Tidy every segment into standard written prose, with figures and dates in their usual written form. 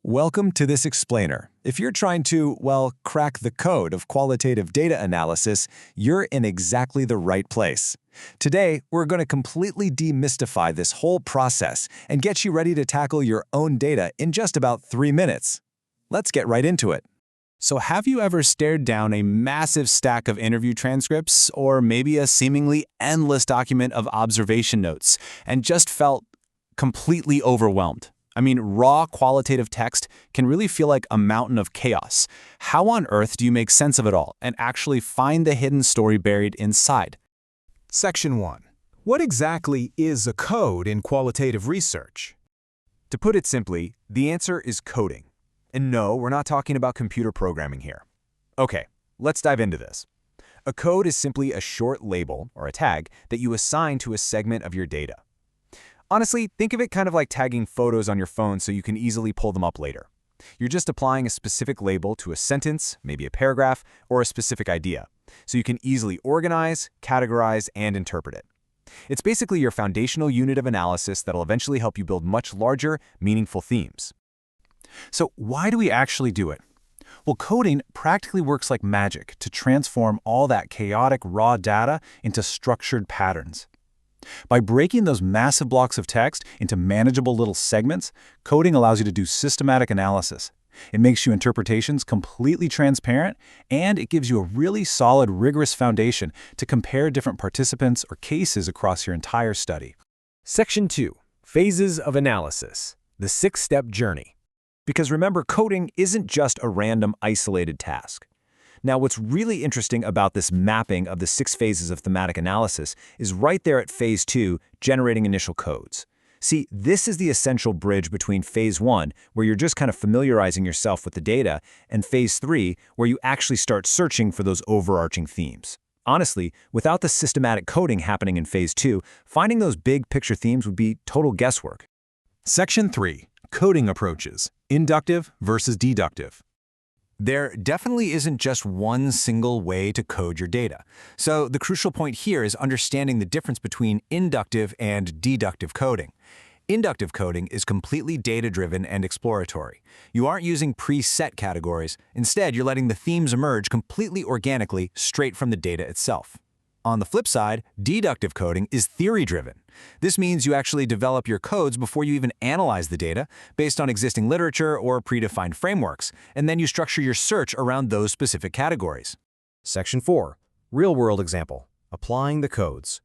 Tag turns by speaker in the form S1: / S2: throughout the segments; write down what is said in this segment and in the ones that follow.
S1: Welcome to this explainer. If you're trying to, well, crack the code of qualitative data analysis, you're in exactly the right place. Today, we're going to completely demystify this whole process and get you ready to tackle your own data in just about 3 minutes. Let's get right into it.
S2: So have you ever stared down a massive stack of interview transcripts or maybe a seemingly endless document of observation notes and just felt completely overwhelmed? I mean, raw qualitative text can really feel like a mountain of chaos. How on earth do you make sense of it all and actually find the hidden story buried inside?
S3: Section 1. What exactly is a code in qualitative research?
S1: To put it simply, the answer is coding. And no, we're not talking about computer programming here. Okay, let's dive into this. A code is simply a short label, or a tag, that you assign to a segment of your data. Honestly, think of it kind of like tagging photos on your phone so you can easily pull them up later. You're just applying a specific label to a sentence, maybe a paragraph, or a specific idea, so you can easily organize, categorize, and interpret it. It's basically your foundational unit of analysis that'll eventually help you build much larger, meaningful themes.
S2: So why do we actually do it? Well, coding practically works like magic to transform all that chaotic raw data into structured patterns. By breaking those massive blocks of text into manageable little segments, coding allows you to do systematic analysis. It makes your interpretations completely transparent, and it gives you a really solid, rigorous foundation to compare different participants or cases across your entire study.
S3: Section 2. Phases of analysis. The 6-step journey.
S1: Because remember, coding isn't just a random, isolated task. Now, what's really interesting about this mapping of the 6 phases of thematic analysis is right there at Phase 2, generating initial codes. See, this is the essential bridge between Phase 1, where you're just kind of familiarizing yourself with the data, and Phase 3, where you actually start searching for those overarching themes. Honestly, without the systematic coding happening in Phase 2, finding those big picture themes would be total guesswork.
S4: Section 3. Coding approaches. Inductive versus deductive.
S1: There definitely isn't just one single way to code your data. So the crucial point here is understanding the difference between inductive and deductive coding. Inductive coding is completely data-driven and exploratory. You aren't using preset categories. Instead, you're letting the themes emerge completely organically straight from the data itself. On the flip side, deductive coding is theory-driven. This means you actually develop your codes before you even analyze the data based on existing literature or predefined frameworks, and then you structure your search around those specific categories.
S3: Section 4. Real-world example. Applying the codes.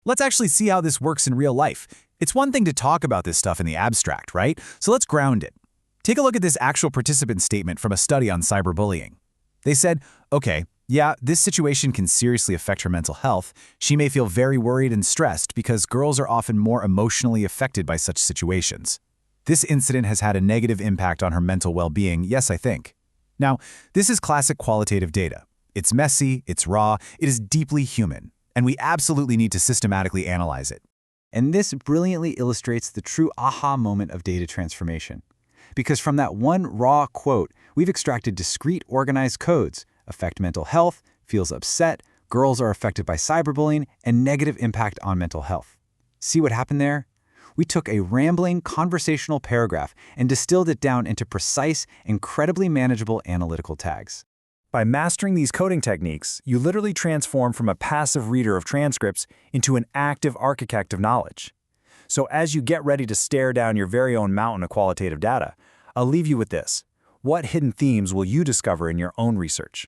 S2: Let's actually see how this works in real life. It's one thing to talk about this stuff in the abstract, right? So let's ground it. Take a look at this actual participant statement from a study on cyberbullying. They said, okay, yeah, this situation can seriously affect her mental health. She may feel very worried and stressed because girls are often more emotionally affected by such situations. This incident has had a negative impact on her mental well-being, yes, I think. Now, this is classic qualitative data. It's messy, it's raw, it is deeply human, and we absolutely need to systematically analyze it. And this brilliantly illustrates the true aha moment of data transformation. Because from that one raw quote, we've extracted discrete, organized codes: affect mental health, feels upset, girls are affected by cyberbullying, and negative impact on mental health. See what happened there? We took a rambling, conversational paragraph and distilled it down into precise, incredibly manageable analytical tags.
S1: By mastering these coding techniques, you literally transform from a passive reader of transcripts into an active architect of knowledge. So as you get ready to stare down your very own mountain of qualitative data, I'll leave you with this. What hidden themes will you discover in your own research?